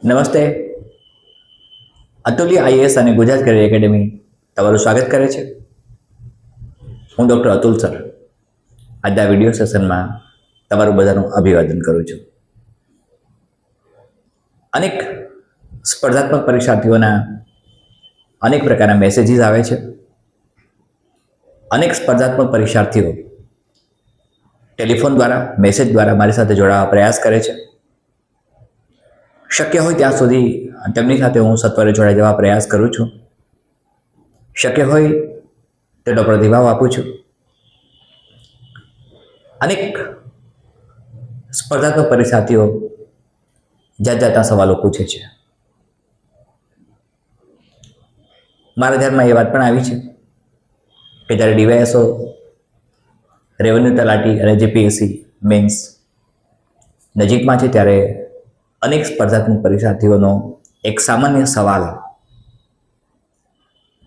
નમસ્તે. અતુલ્ય આઈએએસ અને Gujarat career academy તમારું સ્વાગત કરે છે. હું ડૉક્ટર અતુલ સર આજના વિડીયો સેશનમાં તમારું બધાનું અભિવાદન કરું છું. અનેક સ્પર્ધાત્મક પરીક્ષાર્થીઓના અનેક પ્રકારના મેસેજીસ આવે છે. અનેક સ્પર્ધાત્મક પરીક્ષાર્થીઓ ટેલિફોન દ્વારા, મેસેજ દ્વારા મારી સાથે જોડાવા પ્રયાસ કરે છે. શક્ય હોય ત્યાં સુધી તેમની સાથે હું સત્વરે જોડાઈ જવા પ્રયાસ કરું છું. શક્ય હોય તેટલો પ્રતિભાવ આપું છું. અનેક સ્પર્ધાત્મક પરીક્ષાર્થીઓ જાત જાતના સવાલો પૂછે છે. મારા ધ્યાનમાં એ વાત પણ આવી છે કે જ્યારે ડીવાયએસઓ, રેવન્યુ તલાટી અને જીપીએસસી મેન્સ નજીકમાં છે ત્યારે અનેક સ્પર્ધાત્મક પરીક્ષાર્થીઓનો એક સામાન્ય સવાલ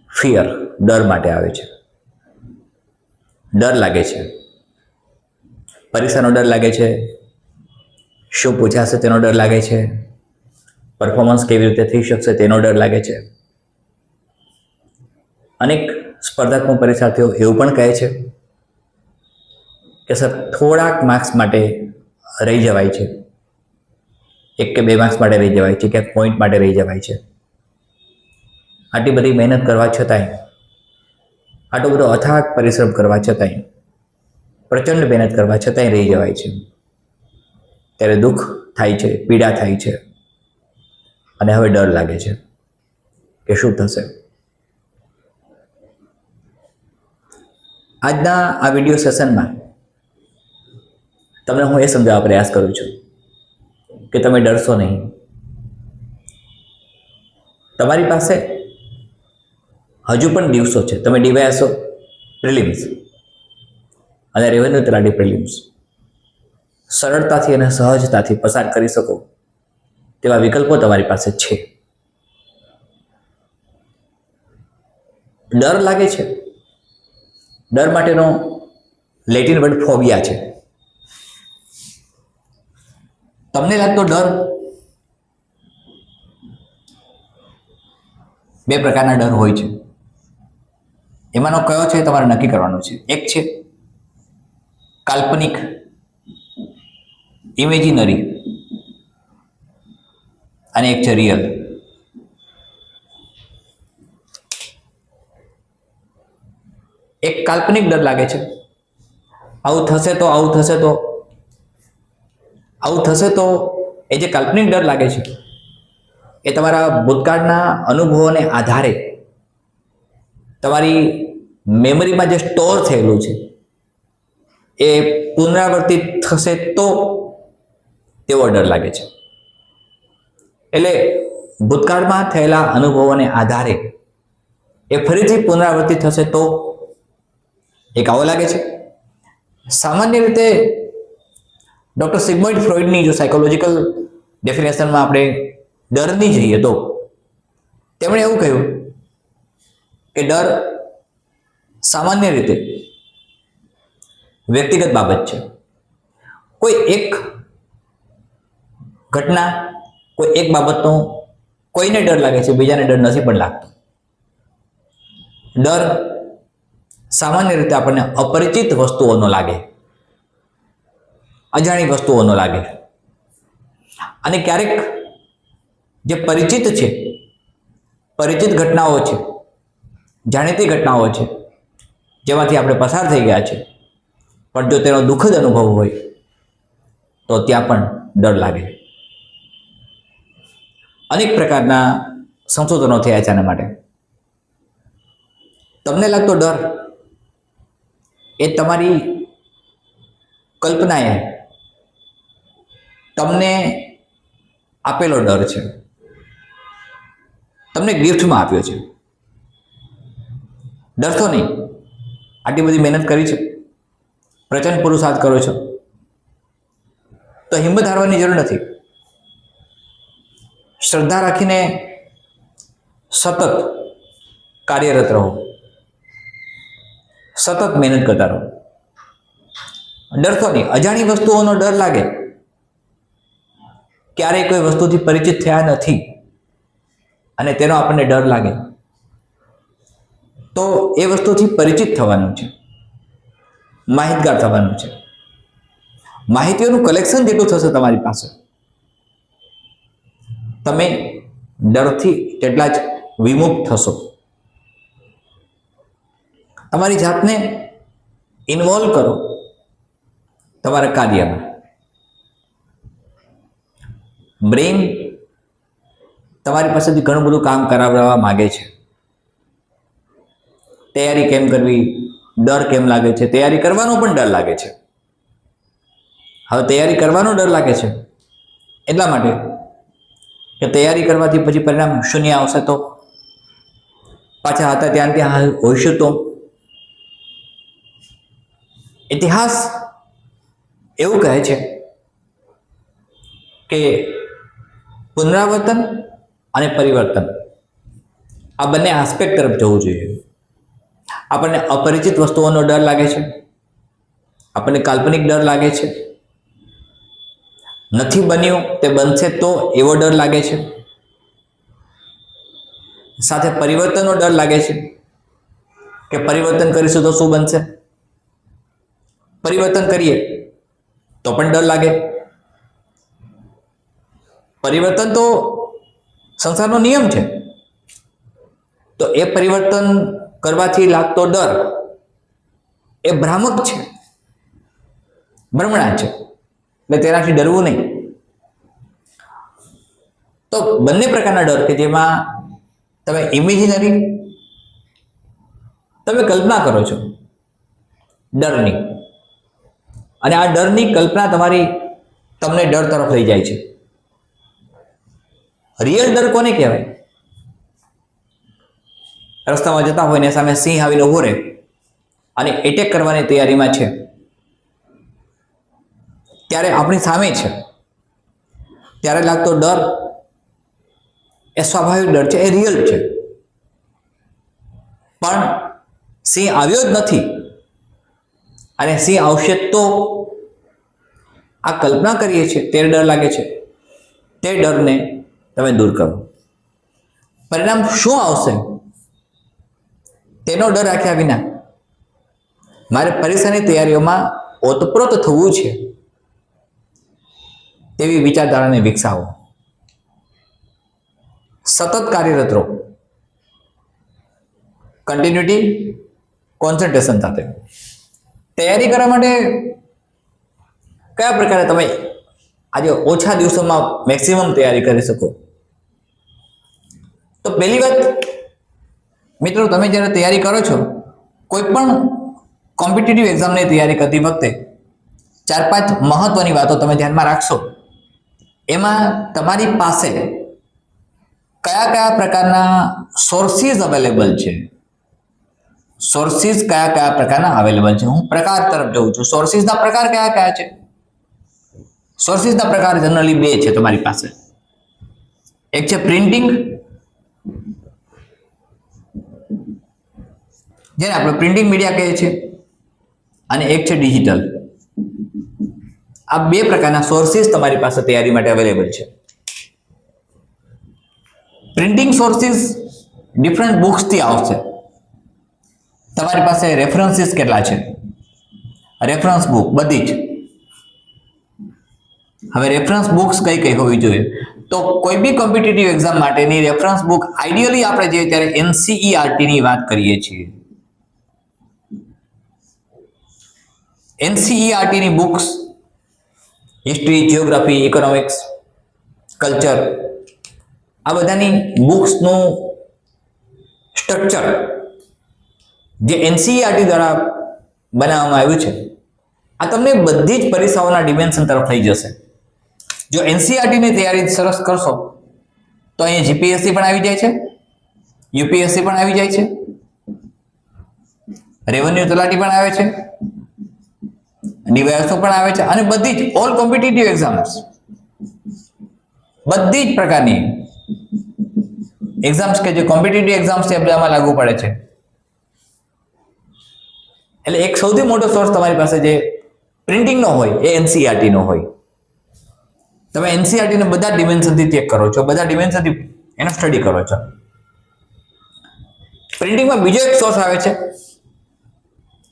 ફિયર, ડર માટે આવે છે. ડર લાગે છે, પરીક્ષાનો ડર લાગે છે, શું પૂછાશે તેનો ડર લાગે છે, પરફોર્મન્સ કેવી રીતે થઈ શકશે તેનો ડર લાગે છે. અનેક સ્પર્ધાત્મક પરીક્ષાર્થીઓ એવું પણ કહે છે કે સર થોડાક માર્ક્સ માટે રહી જવાય છે, 1 કે 2 માર્ક્સ માટે રહી જવાય છે, ક્યાંક પોઈન્ટ માટે રહી જવાય છે. આટલી બધી મહેનત કરવા છતાંય, આટલો બધો અથાગ પરિશ્રમ કરવા છતાંય, પ્રચંડ મહેનત કરવા છતાંય રહી જવાય છે. ત્યારે દુઃખ થાય છે, પીડા થાય છે અને હવે ડર લાગે છે કે શું થશે. આજના આ વિડીયો સેશનમાં તમને હું એ સમજાવવા પ્રયાસ કરું છું કે તમે ડરશો નહીં. તમારી પાસે હજુ પણ દિવસો છે. તમે ડીવાયએસઓ પ્રિલિમ્સ અને રેવન્યુ તલાટી પ્રિલિમ્સ સરળતાથી અને સહજતાથી પસાર કરી શકો તેવા વિકલ્પો તમારી પાસે છે. ડર લાગે છે. ડર માટેનો લેટિન વર્ડ ફોબિયા છે. તમને લાગતો ડર, 2 પ્રકારના ડર હોય છે. એમાંનો કયો છે તમારે નક્કી કરવાનું છે. એક છે કાલ્પનિક, ઇમેજિનરી, અને એક છે રિયલ. એક કાલ્પનિક ડર લાગે છે, આવું થશે તો, આવું થશે તો, આવું થશે તો. એ જે કાલ્પનિક ડર લાગે છે એ તમારા ભૂતકાળના અનુભવોને આધારે તમારી મેમરીમાં જે સ્ટોર થયેલું છે એ પુનરાવર્તિત થશે તો તેવો ડર લાગે છે. એટલે ભૂતકાળમાં થયેલા અનુભવોને આધારે એ ફરીથી પુનરાવર્તિત થશે તો એક આવો લાગે છે. સામાન્ય રીતે ડૉક્ટર સિગમન્ડ ફ્રોઈડની જો સાયકોલોજીકલ ડેફિનેશનમાં આપણે ડરની જઈએ તો તેમણે એવું કહ્યું કે ડર સામાન્ય રીતે વ્યક્તિગત બાબત છે. કોઈ એક ઘટના, કોઈ એક બાબતનો કોઈને ડર લાગે છે, બીજાને ડર નથી પણ લાગતો. ડર સામાન્ય રીતે આપણને અપરિચિત વસ્તુઓનો લાગે, અજાણી વસ્તુઓનો લાગે. અને ક્યારેક જે પરિચિત છે, પરિચિત ઘટનાઓ છે, જાણીતી ઘટનાઓ છે, જેમાંથી આપણે પસાર થઈ ગયા છે, પણ જો તેનો દુઃખદ અનુભવ હોય તો ત્યાં પણ ડર લાગે. અનેક પ્રકારના સંશોધનો થયા છે આના માટે. તમને લાગતો ડર એ તમારી કલ્પનાએ તમને આપેલો ડર છે, તમને ગિફ્ટમાં આપ્યો છે. ડરશો નહીં. આટલી બધી મહેનત કરી છે, પ્રચંડ પુરુષાર્થ કરો છો, તો હિંમત હારવાની જરૂર નથી. શ્રદ્ધા રાખીને સતત કાર્યરત રહો, સતત મહેનત કરતા રહો. ડરશો નહીં. અજાણી વસ્તુઓનો ડર લાગે ક્યારેય કોઈ વસ્તુથી પરિચિત થયા નથી અને તેનો આપણને ડર લાગે, તો એ વસ્તુથી પરિચિત થવાનું છે, માહિતગાર થવાનું છે. માહિતીઓનું કલેક્શન જેટલું થશે તમારી પાસે, તમે ડરથી તેટલા જ વિમુક્ત થશો. તમારી જાતને ઇન્વોલ્વ કરો તમારા કાર્યમાં. બ્રેઇન તમારી પાસેથી ઘણું બધું કામ કરાવવા માગે છે. તૈયારી કેમ કરવી, ડર કેમ લાગે છે, તૈયારી કરવાનો પણ ડર લાગે છે. હવે તૈયારી કરવાનો ડર લાગે છે એટલા માટે કે તૈયારી કરવાથી પછી પરિણામ શૂન્ય આવશે તો, પાછા હતા ત્યાં હોઈશું તો. ઇતિહાસ એવું કહે છે કે પુનરાવર્તન અને પરિવર્તન આ બંને આસ્પેક્ટ તરફ જવું જોઈએ. આપણને અપરિચિત વસ્તુઓનો ડર લાગે છે, આપણને કાલ્પનિક ડર લાગે છે, નથી બન્યું તે બનશે તો એવો ડર લાગે છે, સાથે પરિવર્તનનો ડર લાગે છે કે પરિવર્તન કરીશું તો શું બનશે, પરિવર્તન કરીએ તો પણ ડર લાગે. પરિવર્તન તો સંસારનો નિયમ છે, તો એ પરિવર્તન કરવાથી લાગતો ડર એ ભ્રામક છે, ભ્રમણા છે, એટલે તેનાથી ડરવું નહીં. તો બંને પ્રકારના ડર કે જેમાં તમે ઇમેજિનરી, તમે કલ્પના કરો છો ડરની, અને આ ડરની કલ્પના તમને ડર તરફ લઈ જાય છે. રિયલ ડર કોને કહેવાય? રસ્તામાં જતા હોય ને સામે સિંહ આવીને ઉભો રહે અને એટેક કરવાની તૈયારીમાં છે, ત્યારે આપણી સામે છે, ત્યારે લાગતો ડર એ સ્વાભાવિક ડર છે, એ રિયલ છે. પણ સિંહ આવ્યો જ નથી અને સિંહ આવશે તો આ કલ્પના કરીએ છીએ તે ડર લાગે છે. તે ડરને તમે દૂર કરો. પરિણામ શું આવશે તેનો ડર રાખ્યા વિના મારે પરીક્ષાની તૈયારીઓમાં ઓતપ્રોત થવું છે તેવી વિચારધારાને વિકસાવો. સતત કાર્યરત રહો, કન્ટિન્યુટી, કોન્સન્ટ્રેશન સાથે. તૈયારી કરવા માટે કયા પ્રકારે તમે આજે ઓછા દિવસોમાં મેક્સિમમ તૈયારી કરી શકો? તો પહેલી વાત મિત્રો, તમે જ્યારે તૈયારી કરો છો, કોઈ પણ કોમ્પિટિટિવ એક્ઝામની તૈયારી કરતી વખતે 4-5 મહત્વની વાતો તમે ધ્યાનમાં રાખશો. એમાં તમારી પાસે કયા કયા પ્રકારના સોર્સિસ અવેલેબલ છે, સોર્સિસ કયા કયા પ્રકારના અવેલેબલ છે. હું પ્રકાર તરફ જઉં છું. સોર્સિસના પ્રકાર કયા કયા છે? સોર્સિસના પ્રકાર જનરલી 2 છે તમારી પાસે. એક છે પ્રિન્ટિંગ, જેને આપણે પ્રિન્ટિંગ મીડિયા કહીએ છીએ, અને એક છે ડિજિટલ. આ 2 પ્રકારના સોર્સિસ તમારી પાસે તૈયારી માટે અવેલેબલ છે. પ્રિન્ટિંગ સોર્સિસ ડિફરન્ટ બુક્સથી આવશે. તમારી પાસે રેફરન્સીસ કેટલા છે? રેફરન્સ બુક બધી જ. હવે રેફરન્સ બુક્સ કઈ હોવી જોઈએ? તો કોઈ બી કોમ્પિટિટિવ એક્ઝામ માટેની રેફરન્સ બુક આઈડિયલી આપણે જે ત્યારે NCERT ની વાત કરીએ છીએ, NCERT ની books history, geography, economics, culture, આ બધાની બુક્સનું સ્ટ્રક્ચર જે NCERT દ્વારા બનાવવામાં આવ્યું છે, આ તમને બધી જ પરીક્ષાઓના ડિમેન્શન તરફ લઈ જશે. જો NCERT ની તૈયારી સરસ કરશો તો અહીંયા GPSC પણ આવી જાય છે, UPSC પણ આવી જાય છે, રેવન્યુ તલાટી પણ આવે છે, DYSO પણ આવે છે, અને બધી જ ઓલ કોમ્પિટિટિવ એક્ઝામ્સ, બધી જ પ્રકારની એક્ઝામ્સ કે જે કોમ્પિટિટિવ એક્ઝામ્સ છે બધામાં લાગુ પડે છે. એટલે એક સૌથી મોટો સોર્સ તમારી પાસે જે પ્રિન્ટિંગ નો હોય એ NCERT નો હોય. તમે એનસીઆરટી ને બધા ડિમેન્શનથી ચેક કરો છો, બધા ડિમેન્શનથી એનો સ્ટડી કરો છો. પ્રિન્ટિંગમાં બીજો એક સોર્સ આવે છે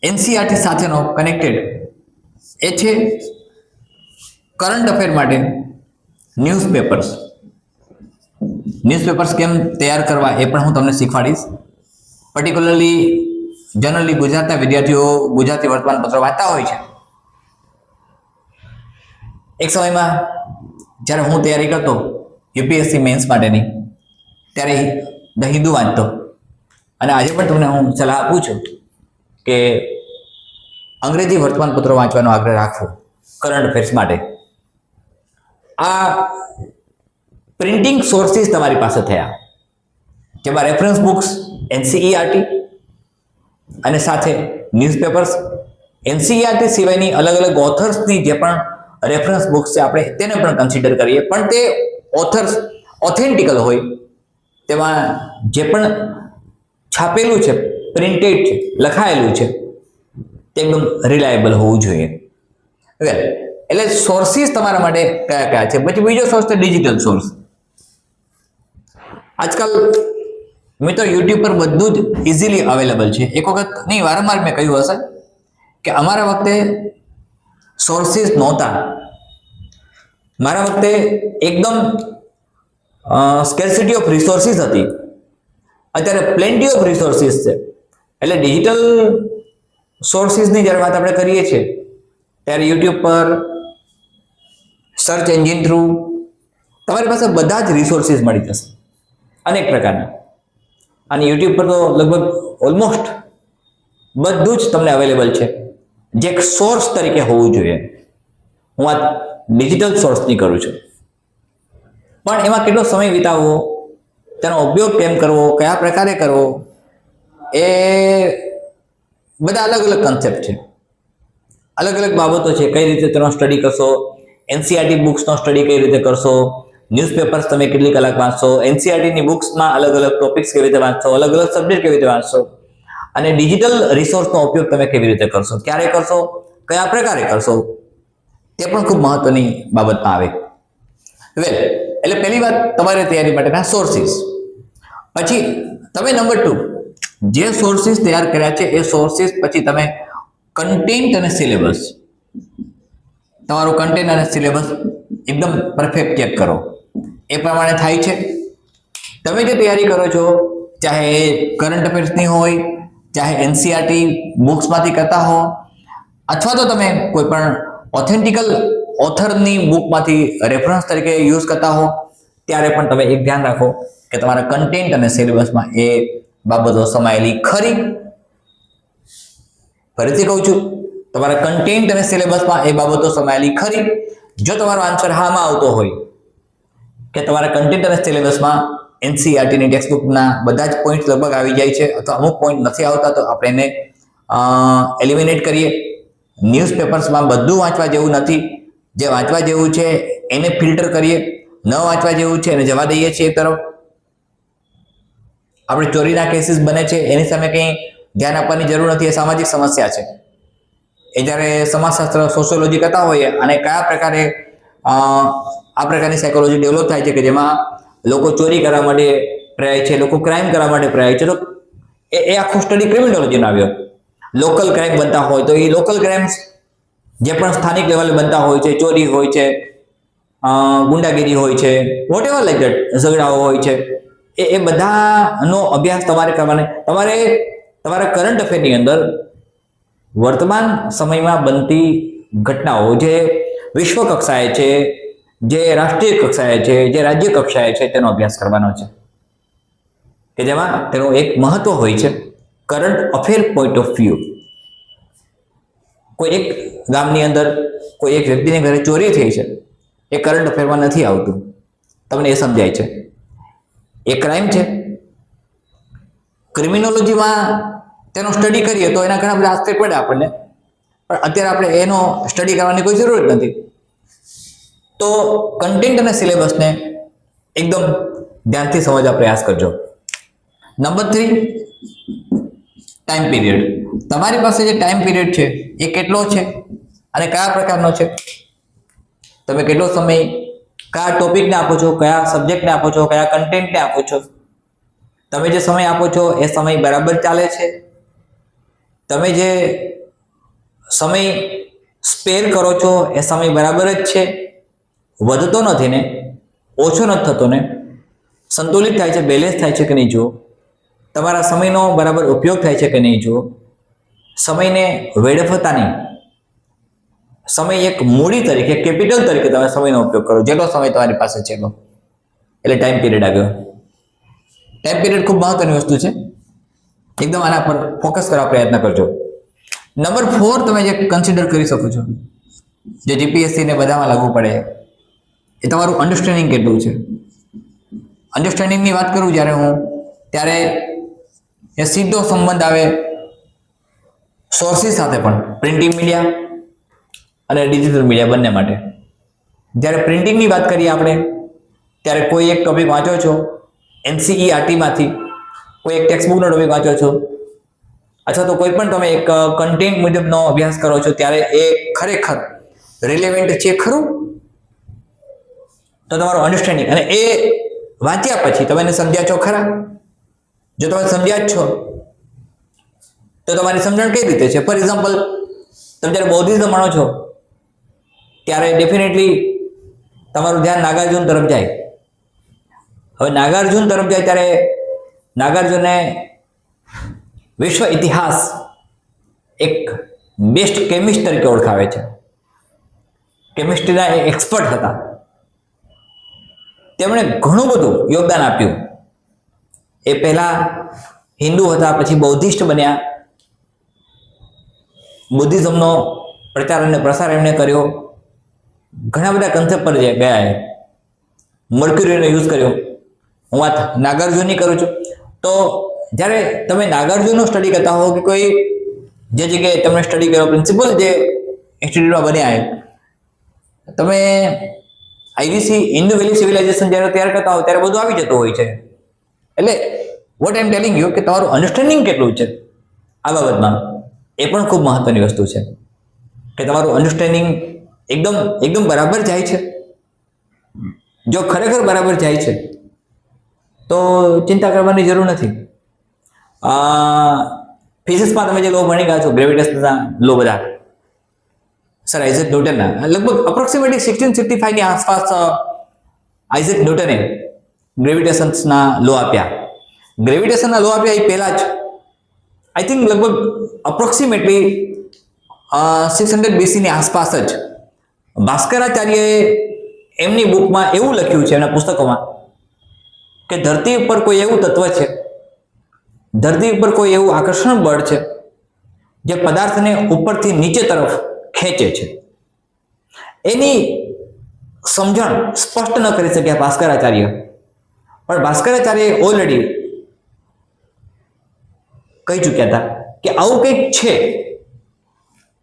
એનસીઆરટી સાથેનો કનેક્ટેડ, એ છે કરંટ અફેર માટે ન્યૂઝપેપર્સ. ન્યૂઝપેપર્સ કેમ તૈયાર કરવા એ પણ હું તમને શીખવાડીશ. પર્ટિક્યુલરલી જનરલી ગુજરાતના વિદ્યાર્થીઓ ગુજરાતી વર્તમાનપત્રો વાંચતા હોય છે. એક સમયમાં જ્યારે હું તૈયારી કરતો યુપીએસસી મેન્સ માટેની, ત્યારે ધ હિન્દુ વાંચતો, અને આજે પણ તમને હું સલાહ આપું છું કે અંગ્રેજી વર્તમાનપત્રો વાંચવાનો આગ્રહ રાખવો કરંટ અફેર્સ માટે. આ પ્રિન્ટિંગ સોર્સિસ તમારી પાસે થયા, જેમાં રેફરન્સ બુક્સ એનસીઈઆરટી અને સાથે ન્યૂઝપેપર્સ. એનસીઈઆરટી સિવાયની અલગ અલગ ઓથર્સની જે પણ રેફરન્સ બુક્સ છે આપણે તેને પણ કન્સિડર કરીએ, પણ તે ઓથર્સ ઓથેન્ટિકલ હોય, તેમાં જે પણ છાપેલું છે, પ્રિન્ટેડ છે, લખાયેલું છે, તે એકદમ રિલાયેબલ હોવું જોઈએ. એટલે સોર્સિસ તમારા માટે કયા કયા છે. પછી બીજો સોર્સ છે ડિજિટલ સોર્સ. આજકાલ મિત્રો યુટ્યુબ પર બધું જ ઇઝીલી અવેલેબલ છે. એક વખત નહીં, વારંવાર મેં કહ્યું હશે કે અમારા વખતે સોર્સિસ નહોતા. મારા વખતે એકદમ સ્કેર્સિટી ઓફ રિસોર્સિસ હતી. અત્યારે પ્લેન્ટી ઓફ રિસોર્સિસ છે. એટલે ડિજિટલ સોર્સિસની જ્યારે વાત આપણે કરીએ છીએ ત્યારે યુટ્યુબ પર સર્ચ એન્જિન થ્રુ તમારી પાસે બધા જ રિસોર્સિસ મળી જશે, અનેક પ્રકારના. અને યુટ્યુબ પર તો લગભગ ઓલમોસ્ટ બધું જ તમને અવેલેબલ છે, જે એક સોર્સ તરીકે હોવું જોઈએ. હું વાત ડિજિટલ સોર્સની કરું છું, પણ એમાં કેટલો સમય વિતાવવો, તેનો ઉપયોગ કેમ કરવો, કયા પ્રકારે કરવો, એ બધા અલગ અલગ કન્સેપ્ટ છે, અલગ અલગ બાબતો છે. કઈ રીતે તેનો સ્ટડી કરશો, એનસીઆરટી બુક્સનો સ્ટડી કઈ રીતે કરશો, ન્યૂઝપેપર્સ તમે કેટલી કલાક વાંચશો, એનસીઆરટીની બુક્સમાં અલગ અલગ ટોપિક્સ કેવી રીતે વાંચશો, અલગ અલગ સબ્જેક્ટ કેવી રીતે વાંચશો, અને ડિજિટલ રિસોર્સનો ઉપયોગ તમે કેવી રીતે કરશો, ક્યારે કરશો, કયા પ્રકારે કરશો, તે પણ ખૂબ મહત્વની બાબતમાં આવે. એટલે પહેલી વાત તમારે તૈયારી માટેના સોર્સિસ. પછી તમે નંબર 2 જે સોર્સિસ તૈયાર કર્યા છે એ સોર્સિસ પછી તમે કન્ટેન્ટ અને સિલેબસ, તમારું કન્ટેન્ટ અને સિલેબસ એકદમ પરફેક્ટ ચેક કરો. એ પ્રમાણે થાય છે. તમે જે તૈયારી કરો છો, ચાહે કરંટ અફેર્સની હોય, ચાહે એનસીઆરટી બુક્સમાંથી કરતા હો, અથવા તો તમે કોઈ પણ ઓથેન્ટિકલ ઓથરની બુકમાંથી રેફરન્સ તરીકે યુઝ કરતા હો, ત્યારે પણ તમે એક ધ્યાન રાખો કે તમારા કન્ટેન્ટ અને સિલેબસમાં એ બાબતો સમાયેલી ખરી. ફરીથી કહું છું, તમારા કન્ટેન્ટ અને સિલેબસમાં એ બાબતો સમાયેલી ખરી. જો તમારો આન્સર હામાં આવતો હોય કે તમારા કન્ટેન્ટ અને સિલેબસમાં એનસીઈઆરટીની ટેક્સ્ટબુકના બધા જ પોઈન્ટ લગભગ આવી જાય છે, અથવા અમુક પોઈન્ટ નથી આવતા, તો આપણે એને એલિમિનેટ કરીએ. ન્યૂઝપેપર્સમાં બધું વાંચવા જેવું નથી, જે વાંચવા જેવું છે એને ફિલ્ટર કરીએ, ન વાંચવા જેવું છે એને જવા દઈએ છીએ એક તરફ. આપણે ચોરીના કેસીસ બને છે એની સામે કંઈ ધ્યાન આપવાની જરૂર નથી, એ સામાજિક સમસ્યા છે. એ જ્યારે સમાજશાસ્ત્ર સોશિયોલોજી કરતા હોઈએ અને કયા પ્રકારે આ પ્રકારની સાયકોલોજી ડેવલપ થાય છે કે જેમાં લોકો ચોરી કરવા માટે પ્રેરાય છે, લોકો ક્રાઇમ કરવા માટે પ્રેરાય છે, તો એ આખું સ્ટડી ક્રિમિનોલોજીનો આવ્યો. લોકલ ક્રાઇમ બનતા હોય તો એ લોકલ ક્રાઇમ્સ જે પણ સ્થાનિક લેવલે બનતા હોય છે, ચોરી હોય છે, ગુંડાગીરી હોય છે, વોટ એવર લાઈક દેટ, ઝઘડાઓ હોય છે, એ બધાનો અભ્યાસ તમારે કરવાનો. તમારે તમારા કરંટ અફેરની અંદર વર્તમાન સમયમાં બનતી ઘટનાઓ, જે વિશ્વ કક્ષાએ છે, જે રાષ્ટ્રીય કક્ષાએ છે, જે રાજ્ય કક્ષાએ છે, તેનો અભ્યાસ કરવાનો છે, કે જેમાં તેનું એક મહત્વ હોય છે current affair point of view. કોઈ એક ગામની અંદર કોઈ એક વ્યક્તિને ઘરે ચોરી થઈ છે, એ કરંટ અફેરમાં નથી આવતું, તમને એ સમજાય છે, એ ક્રાઇમ છે. ક્રિમિનોલોજીમાં તેનો સ્ટડી કરીએ તો એના ઘણા બધા આસ્પેક્ટ પડે આપણને, પણ અત્યારે આપણે એનો સ્ટડી કરવાની કોઈ જરૂર નથી. તો કન્ટેન્ટ અને સિલેબસને એકદમ ધ્યાનથી સમજવા પ્રયાસ કરજો. Number 3, time period. તમારી પાસે જે ટાઈમ પીરિયડ છે એ કેટલો છે અને કયા પ્રકારનો છે, તમે કેટલો સમય કયા ટોપિકને આપો છો, કયા સબ્જેક્ટને આપો છો, કયા કન્ટેન્ટને આપો છો, તમે જે સમય આપો છો એ સમય બરાબર ચાલે છે, તમે જે સમય સ્પેર કરો છો એ સમય બરાબર જ છે, વધતો નથી ને, ઓછો નથી થતો ને, સંતુલિત થાય છે, બેલેન્સ થાય છે કે નહીં જુઓ, તમારા સમયનો બરાબર ઉપયોગ થાય છે કે નહીં જુઓ, સમયને વેડફતા નહીં, સમય એક મૂડી તરીકે, કેપિટલ તરીકે તમે સમયનો ઉપયોગ કરો, જેટલો સમય તમારી પાસે છે એટલો. એટલે ટાઈમ પીરિયડ આવ્યો. ટાઈમ પીરિયડ ખૂબ મહત્વની વસ્તુ છે, એકદમ આના પર ફોકસ કરવા પ્રયત્ન કરજો. નંબર 4 તમે જે કન્સિડર કરી શકો છો, જે જીપીએસસી ને બધામાં લાગુ પડે, એ તમારું અન્ડરસ્ટેન્ડિંગ કેટલું છે. અન્ડરસ્ટેન્ડિંગની વાત કરું જ્યારે હું, ત્યારે એ સીધો સંબંધ આવે સોર્સિસ સાથે પણ, પ્રિન્ટિંગ મીડિયા અને ડિજિટલ મીડિયા બંને માટે. જ્યારે પ્રિન્ટિંગની વાત કરીએ આપણે, ત્યારે કોઈ એક ટોપિક વાંચો છો NCERT-માંથી, કોઈ એક ટેક્સ્ટબુકનો ટોપિક વાંચો છો, અથવા તો કોઈ પણ તમે એક કન્ટેન્ટ મુજબનો અભ્યાસ કરો છો, ત્યારે એ ખરેખર રિલેવન્ટ છે ખરું? તો તમારું અન્ડરસ્ટેન્ડિંગ, અને એ વાંચ્યા પછી તમે એને સમજ્યા છો ખરા? જો તમે સમજ્યા જ છો તો તમારી સમજણ કઈ રીતે છે? ફોર એક્ઝામ્પલ, તમે જ્યારે બૌદ્ધિઝમ ભણો છો ત્યારે ડેફિનેટલી તમારું ધ્યાન નાગાર્જુન તરફ જાય. હવે નાગાર્જુન તરફ જાય ત્યારે નાગાર્જુને વિશ્વ ઇતિહાસ એક બેસ્ટ કેમિસ્ટ તરીકે ઓળખાવે છે. કેમિસ્ટ્રીના એ એક્સપર્ટ હતા. તેમણે ઘણું બધું યોગદાન આપ્યું. એ પહેલા હિન્દુ હતા, પછી બૌદ્ધિસ્ટ બન્યા, બુદ્ધિઝમનો પ્રચાર અને પ્રસાર એમણે કર્યો, ઘણા બધા કન્સેપ્ટ પર ગયા, મર્ક્યુરીનો યુઝ કર્યો. હું વાત નાગાર્જુનની કરું છું. તો જ્યારે તમે નાગાર્જુનનો સ્ટડી કરતા હો, કે કોઈ જે જગ્યાએ તમે સ્ટડી કર્યો, પ્રિન્સિપલ જે ઇન્સ્ટિટ્યૂટમાં બન્યા, તમે આઈવીસી ઇન્ડો વેલી સિવિલાઇઝેશન જ્યારે તૈયાર કરતા હો ત્યારે બધું આવી જતું હોય છે. એટલે what I M telling you, કે તમારું અન્ડરસ્ટેન્ડિંગ કેટલું છે આ બાબતમાં, એ પણ ખૂબ મહત્વની વસ્તુ છે. કે તમારું અન્ડરસ્ટેન્ડિંગ એકદમ બરાબર જાય છે. જો ખરેખર બરાબર જાય છે તો ચિંતા કરવાની જરૂર નથી. ફિઝિક્સમાં તમે જે લો ભણી ગયા છો, ગ્રેવિટેશનના લો બધા, સર આઇઝેક ન્યૂટનના, લગભગ અપ્રોક્સિમેટલી 1665 ની આસપાસ આઇઝેક ન્યૂટને ગ્રેવિટેશન્સના લો આપ્યા. ગ્રેવિટેશનના લો આપ્યા એ પહેલા જ આઈ થિંક લગભગ અપ્રોક્સિમેટલી 600 BC ની આસપાસ જ ભાસ્કરાચાર્યએ એમની બુકમાં એવું લખ્યું છે, એમના પુસ્તકોમાં, કે ધરતી ઉપર કોઈ એવું તત્વ છે, ધરતી ઉપર કોઈ એવું આકર્ષણ બળ છે જે પદાર્થને ઉપરથી નીચે તરફ ખેંચે છે. એની સમજણ સ્પષ્ટ ન કરી શક્યા ભાસ્કરાચાર્ય, પણ ભાસ્કરાચાર્ય ઓલરેડી કહી ચૂક્યા હતા કે આવું કંઈક છે,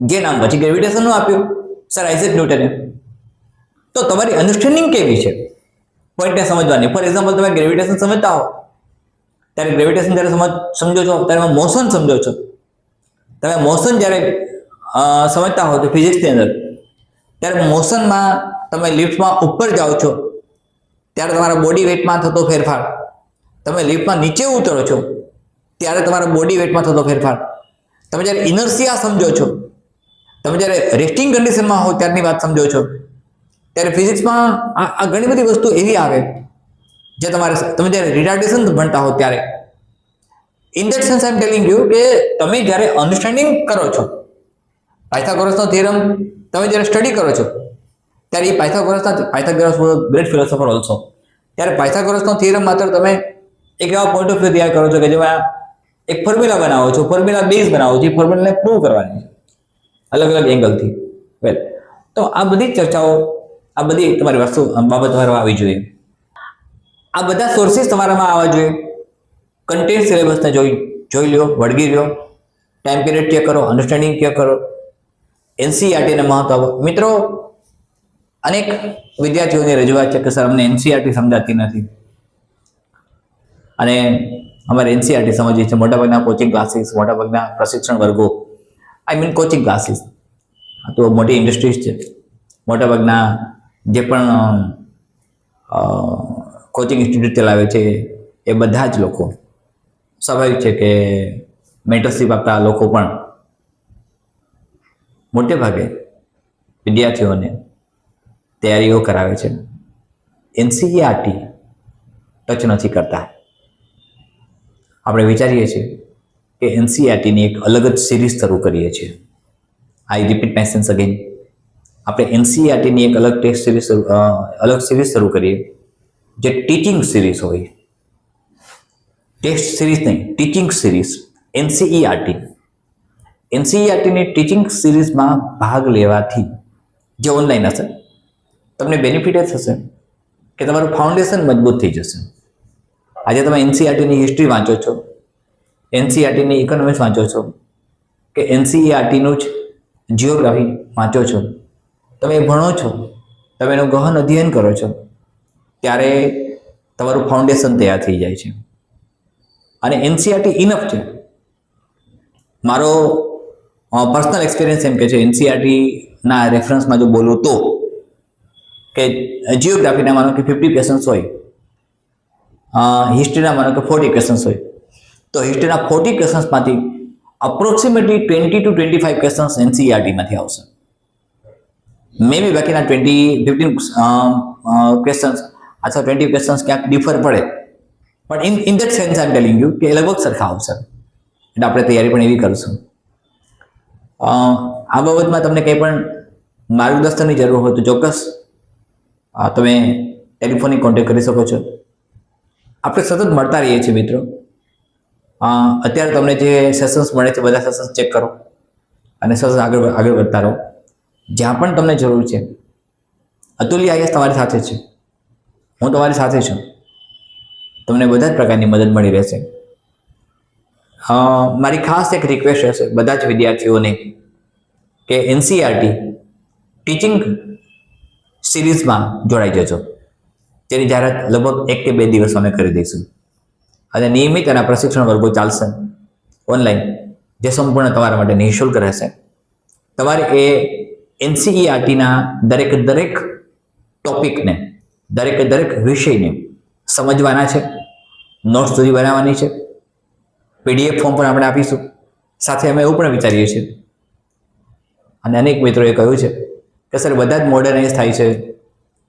જે નામ પછી ગ્રેવિટેશનનું આપ્યું સર આઇઝેક ન્યૂટને. તો તમારી અન્ડરસ્ટેન્ડિંગ કેવી છે પોઈન્ટને સમજવાની. ફોર એક્ઝામ્પલ, તમે ગ્રેવિટેશન સમજતા હો ત્યારે ગ્રેવિટેશન જ્યારે સમજો છો ત્યારે મોશન સમજો છો. તમે મોશન જ્યારે સમજતા હો તો ફિઝિક્સની અંદર, ત્યારે મોશનમાં તમે લિફ્ટમાં ઉપર જાઓ છો ત્યારે તમારા બોડી વેઇટમાં થતો ફેરફાર, તમે લિફ્ટમાં નીચે ઉતરો છો ત્યારે તમારા બોડી વેઇટમાં થતો ફેરફાર, તમે જ્યારે ઇનર્શિયા સમજો છો, તમે જ્યારે રેસ્ટિંગ કન્ડિશનમાં હો ત્યારની વાત સમજો છો, ત્યારે ફિઝિક્સમાં આ ઘણી બધી વસ્તુ એવી આવે જે તમે જ્યારે રિટાર્ડેશન ભણતા હો ત્યારે. In that sense I M telling you કે તમે જ્યારે અન્ડરસ્ટેન્ડિંગ કરો છો, પાયથાગોરસનો થિયરમ તમે જ્યારે સ્ટડી કરો છો ત્યારે એ પાયથાગોરસ ગ્રેટ ફિલોસોફર ઓલ્સો, ત્યારે પાયથાગોરસનો થિયરમ માત્ર તમે એક એવા પોઈન્ટ ઓફ વ્યૂ તૈયાર કરો છો કે જેમાં એક ફોર્મ્યુલા બનાવો છો, ફોર્મ્યુલા બેઝ બનાવો છો, એ ફોર્મ્યુલાને પ્રૂવ કરવાની છે અલગ અલગ એંગલથી. વેલ, તો આ બધી ચર્ચાઓ, આ બધી તમારી બાબત તમારામાં આવી જોઈએ. આ બધા સોર્સિસ તમારામાં આવવા જોઈએ. કન્ટેન્ટ સિલેબસને જોઈ લો, વળગી લો, ટાઈમ પીરિયડ ચેક કરો, અન્ડરસ્ટેન્ડિંગ ચેક કરો, NCERT ને મહત્વ આપો. મિત્રો, અનેક વિદ્યાર્થીઓની રજૂઆત છે કે સર અમને NCERT સમજાતી નથી, અને અમારે NCERT સમજીએ છે. મોટાભાગના કોચિંગ ક્લાસીસ, મોટાભાગના પ્રશિક્ષણ વર્ગો, આઈ મીન કોચિંગ ક્લાસીસ, તો મોટી ઇન્ડસ્ટ્રીઝ છે, મોટાભાગના જે પણ કોચિંગ ઇન્સ્ટિટ્યૂટ ચલાવે છે એ બધા જ લોકો, સ્વાભાવિક છે કે મેન્ટરશીપ આપતા લોકો પણ મોટે ભાગે વિદ્યાર્થીઓને તૈયારીઓ કરાવે છે. એનસીઈઆરટી ટચ નથી કરતા. આપણે વિચારીએ છીએ કે એનસીઈઆરટીની એક અલગ જ સિરીઝ શરૂ કરીએ છીએ. આઈ રિપીટ માય સેન્સ અગેન. આપણે એનસીઈઆરટીની એક અલગ સિરીઝ શરૂ કરીએ જે ટીચિંગ સિરીઝ હોય. ટેસ્ટ સિરીઝ નહીં, ટીચિંગ સિરીઝ. એનસીઈઆરટી. એનસીઈઆરટીની ટીચિંગ સિરીઝમાં ભાગ લેવાથી જે ઓનલાઈન હશે તમને બેનિફિટ એ થશે કે તમારું ફાઉન્ડેશન મજબૂત થઈ જશે. આજે તમે એનસીઈઆરટીની હિસ્ટ્રી વાંચો છો, એનસીઈઆરટીની ઇકોનોમિક્સ વાંચો છો કે એનસીઈઆરટીનું જ જિયોગ્રાફી વાંચો છો, તમે ભણો છો, તમે એનું ગહન અધ્યયન કરો છો, ત્યારે તમારું ફાઉન્ડેશન તૈયાર થઈ જાય છે. અને એનસીઈઆરટી ઇનફ છે. મારો પર્સનલ એક્સપિરિયન્સ એમ કે છે, એનસીઈઆરટીના રેફરન્સમાં જો બોલું તો કે જિયોગ્રાફીના માનો કે 50 ક્વેશ્ચન્સ હોય, હિસ્ટ્રીના માનો કે 40 ક્વેશ્ચન્સ હોય, તો હિસ્ટ્રીના 40 ક્વેશ્ચન્સમાંથી અપ્રોક્સિમેટલી 20 to 25 ક્વેશ્ચન્સ એનસીઈઆરટીમાંથી આવશે. મે બી બાકીના 15 ક્વેશ્ચન્સ અથવા 20 ક્વેશ્ચન્સ ક્યાંક ડિફર પડે, પણ in that sense I M telling you કે લગભગ સરખા આવશે. એટલે આપણે તૈયારી પણ એવી કરીશું. આ બાબતમાં તમને કંઈ પણ માર્ગદર્શનની જરૂર હોય તો ચોક્કસ તમે ટેલિફોનિક કોન્ટેક્ટ કરી શકો છો. આપણે સતત મળતા રહીએ છીએ મિત્રો. અત્યારે તમને જે સેશન્સ મળે છે બધા સેશન્સ ચેક કરો અને સતત આગળ વધતા રહો. જ્યાં પણ તમને જરૂર છે, અતુલ્ય આઈએસ તમારી સાથે છે, હું તમારી સાથે છું. તમને બધા જ પ્રકારની મદદ મળી રહેશે. મારી ખાસ એક રિક્વેસ્ટ હશે બધા જ વિદ્યાર્થીઓને કે એનસીઈઆરટી ટીચિંગ સિરીઝમાં જોડાઈ જજો. તેની જાહેરાત લગભગ 1 કે 2 દિવસ અમે કરી દઈશું. અને નિયમિત એના પ્રશિક્ષણ વર્ગો ચાલશે ઓનલાઈન, જે સંપૂર્ણ તમારા માટે નિઃશુલ્ક રહેશે. તમારે એ એનસીઈઆરટીના દરેક ટોપિકને, દરેક વિષયને સમજવાના છે, નોટ્સ સુધી બનાવવાની છે. પીડીએફ ફોર્મ પણ આપણે આપીશું. સાથે અમે એવું પણ વિચારીએ છીએ, અને અનેક મિત્રોએ કહ્યું છે કે સર બધા જ મોડર્નાઇઝ થાય છે,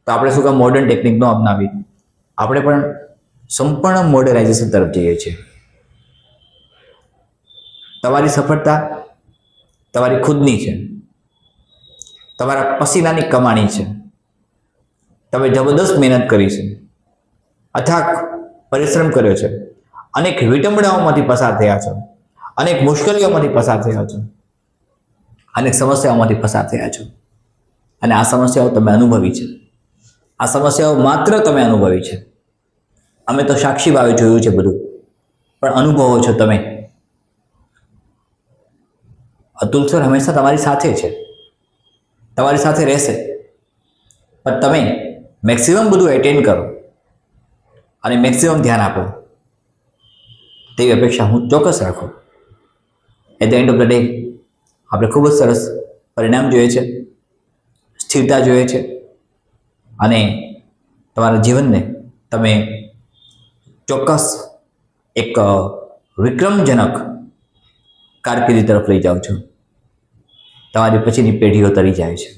તો આપણે શું કામ મોડર્ન ટેકનિક ન અપનાવી? આપણે પણ સંપૂર્ણ મોડર્નાઇઝેશન તરફ જઈએ છીએ. તમારી સફળતા તમારી ખુદની છે, તમારા પસીનાની કમાણી છે. તમે જબરદસ્ત મહેનત કરી છે, અથાગ પરિશ્રમ કર્યો છે, અનેક વિટંબણાઓમાંથી પસાર થયા છો, અનેક મુશ્કેલીઓમાંથી પસાર થયા છો, અનેક સમસ્યાઓમાંથી પસાર થયા છો. અને આ સમસ્યાઓ તમે અનુભવી છે. આ સમસ્યાઓ માત્ર તમે અનુભવી છે. અમે તો સાક્ષી ભાવે જોયું છે બધું, પણ અનુભવો છો તમે. અતુલ સર હંમેશા તમારી સાથે છે, તમારી સાથે રહેશે, પણ તમે મેક્સિમમ બધું એટેન્ડ કરો અને મેક્સિમમ ધ્યાન આપો તેવી અપેક્ષા હું ચોક્કસ રાખું. At the end of the day આપણે ખૂબ જ સરસ પરિણામ જોઈએ છે, સ્થિરતા જોઈએ છે, અને તમારા જીવનને તમે ચોક્કસ એક વિક્રમજનક કારકિર્દી તરફ લઈ જાઓ છો. તમારી પછીની પેઢીઓ તરી જાય છે.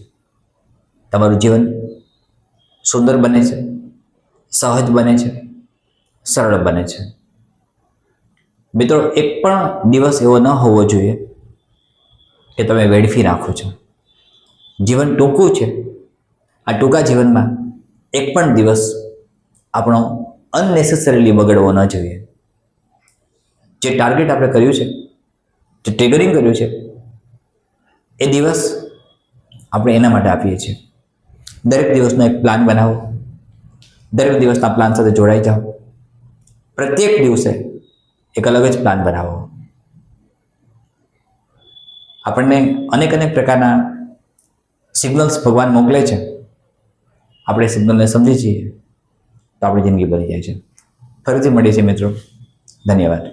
તમારું જીવન સુંદર બને છે, સહજ બને છે, સરળ બને છે. મિત્રો, એક પણ દિવસ એવો ન હોવો જોઈએ કે તમે વેડફી રાખો છો. જીવન ટૂંકું છે. આ ટૂંકા જીવનમાં એક પણ દિવસ આપણો અનનેસેસરીલી બગડવો ન જોઈએ. જે ટાર્ગેટ આપણે કર્યું છે, જે ટ્રિગરિંગ કર્યું છે, એ દિવસ આપણે એના માટે આપીએ છીએ. દરેક દિવસનો એક પ્લાન બનાવો, દરેક દિવસના પ્લાન સાથે જોડાઈ જાઓ. પ્રત્યેક દિવસે એક અલગ જ પ્લાન બનાવો. આપણને અનેક પ્રકારના સિગ્નલ્સ ભગવાન મોકલે છે. આપણે સિગ્નલને સમજી છીએ તો આપણી જિંદગી બની જાય છે. ફરીથી મળીએ છીએ મિત્રો. ધન્યવાદ.